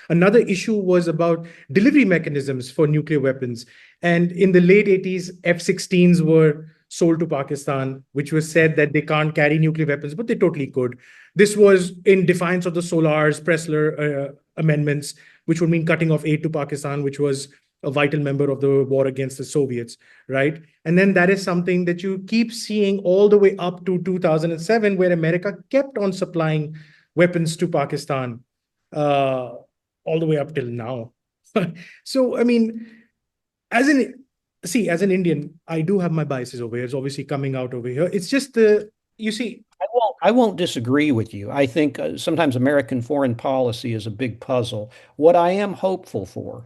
Another issue was about delivery mechanisms for nuclear weapons. And in the late 80s, F-16s were sold to Pakistan, which was said that they can't carry nuclear weapons, but they totally could. This was in defiance of the Solar's Pressler amendments, which would mean cutting off aid to Pakistan, which was a vital member of the war against the Soviets, right? And then that is something that you keep seeing all the way up to 2007, where America kept on supplying weapons to Pakistan uh, all the way up till now. So, I mean, as an as an Indian, I do have my biases over here. It's obviously coming out over here. It's just the you see, I won't disagree with you. I think sometimes American foreign policy is a big puzzle. What I am hopeful for,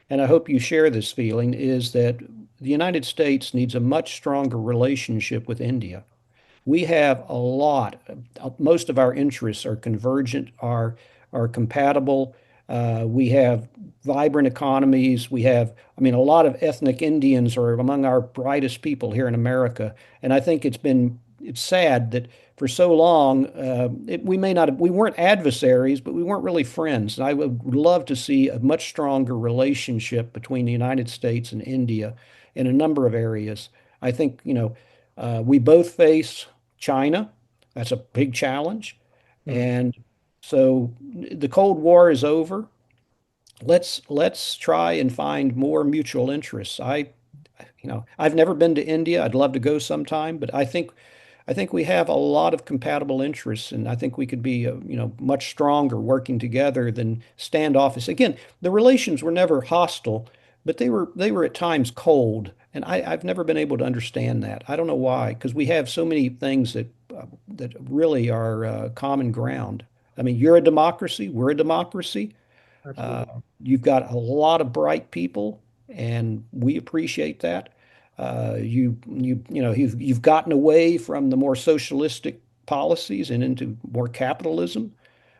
and I hope you share this feeling, is that the United States needs a much stronger relationship with India. We have a lot, most of our interests are convergent, are compatible. We have vibrant economies. We have, I mean, a lot of ethnic Indians are among our brightest people here in America. And I think it's sad that for so long, we may not have, we weren't adversaries, but we weren't really friends. And I would love to see a much stronger relationship between the United States and India in a number of areas. I think, we both face China. That's a big challenge. hmm, And so the Cold War is over. Let's try and find more mutual interests. I've never been to India. I'd love to go sometime, but I think we have a lot of compatible interests, and I think we could be, much stronger working together than standoffish. Again, the relations were never hostile, but they were at times cold, and I've never been able to understand that. I don't know why, because we have so many things that really are common ground. I mean, you're a democracy, we're a democracy. Uh, absolutely. you've got a lot of bright people, and we appreciate that. You've gotten away from the more socialistic policies and into more capitalism.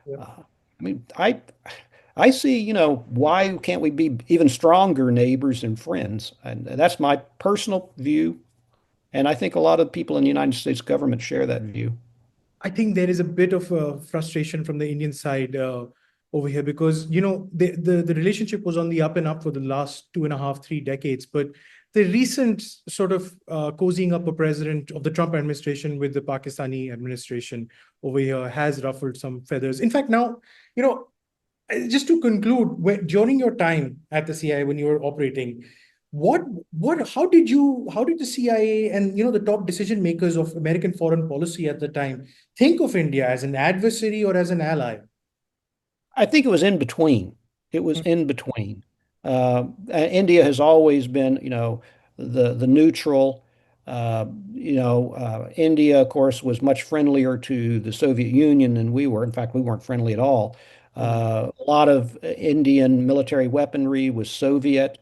Yeah. I mean, I see, why can't we be even stronger neighbors and friends? And that's my personal view. And I think a lot of people in the United States government share that view. I think there is a bit of a frustration from the Indian side over here because the relationship was on the up and up for the last 2.5, 3 decades, but the recent sort of cozying up a president of the Trump administration with the Pakistani administration over here has ruffled some feathers. In fact, now you know just to conclude, during your time at the CIA when you were operating, what how did the CIA and the top decision makers of American foreign policy at the time think of India as an adversary or as an ally? I think it was in between. It was in between. India has always been, the neutral. India, of course, was much friendlier to the Soviet Union than we were. In fact, we weren't friendly at all. Mm, A lot of Indian military weaponry was Soviet,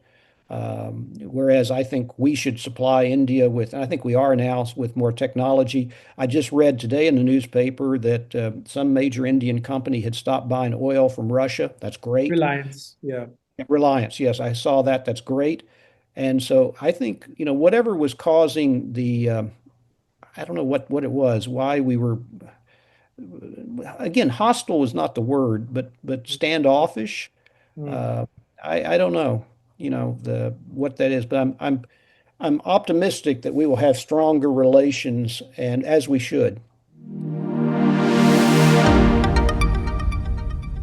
whereas I think we should supply India with, and I think we are now, with more technology. I just read today in the newspaper that some major Indian company had stopped buying oil from Russia. That's great. Reliance, yeah. Reliance, yes, I saw that. That's great. And so I think, whatever was causing I don't know what it was, why we were, again, hostile was not the word, but standoffish. Mm. Uh, I don't know, the what that is, but I'm optimistic that we will have stronger relations, and as we should.